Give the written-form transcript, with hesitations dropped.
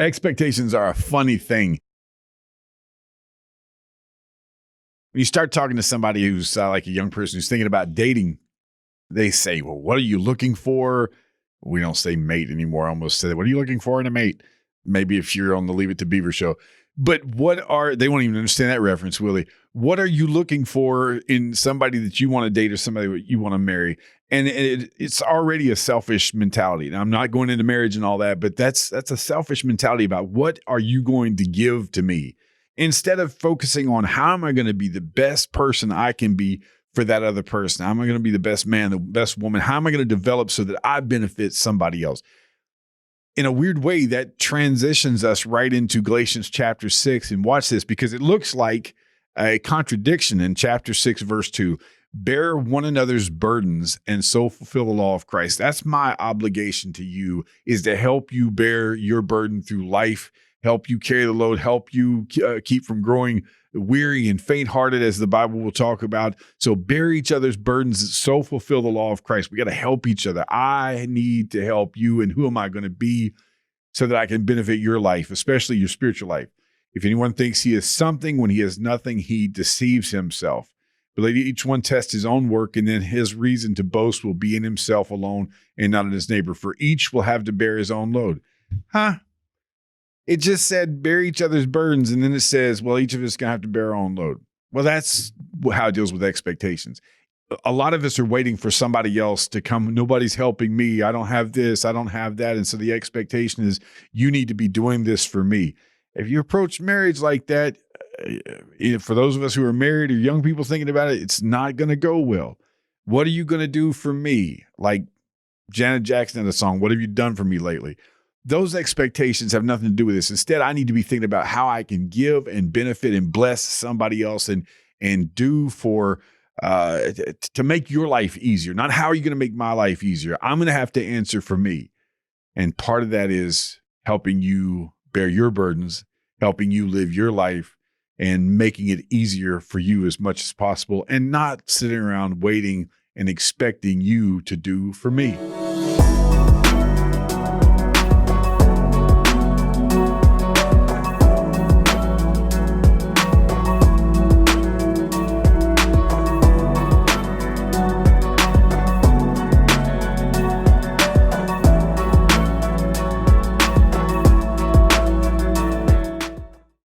Expectations are a funny thing. When you start talking to somebody who's like a young person who's thinking about dating, they say, well, what are you looking for? We don't say mate anymore. I almost said, what are you looking for in a mate? Maybe if you're on the Leave It to Beaver show. But they won't even understand that reference, Willie. What are you looking for in somebody that you want to date or somebody that you want to marry? And it's already a selfish mentality. Now, I'm not going into marriage and all that, but that's a selfish mentality about what are you going to give to me? Instead of focusing on how am I going to be the best person I can be for that other person? How am I going to be the best man, the best woman? How am I going to develop so that I benefit somebody else? In a weird way, that transitions us right into Galatians chapter 6. And watch this, because it looks like a contradiction in chapter 6, verse 2. Bear one another's burdens and so fulfill the law of Christ. That's my obligation to you, is to help you bear your burden through life, help you carry the load, help you keep from growing weary and faint-hearted, as the Bible will talk about. So bear each other's burdens, so fulfill the law of Christ. We got to help each other. I need to help you, and who am I going to be so that I can benefit your life, especially your spiritual life? If anyone thinks he is something when he is nothing, he deceives himself. But let each one test his own work, and then his reason to boast will be in himself alone and not in his neighbor, for each will have to bear his own load. It just said bear each other's burdens, and then it says, well, each of us is going to have to bear our own load. Well, that's how it deals with expectations. A lot of us are waiting for somebody else to come. Nobody's helping me. I don't have this. I don't have that. And so the expectation is you need to be doing this for me. If you approach marriage like that, for those of us who are married or young people thinking about it, it's not going to go well. What are you going to do for me? Like Janet Jackson had a song, what have you done for me lately? Those expectations have nothing to do with this. Instead, I need to be thinking about how I can give and benefit and bless somebody else and do for to make your life easier. Not how are you going to make my life easier? I'm going to have to answer for me. And part of that is helping you bear your burdens, helping you live your life, and making it easier for you as much as possible, and not sitting around waiting and expecting you to do for me.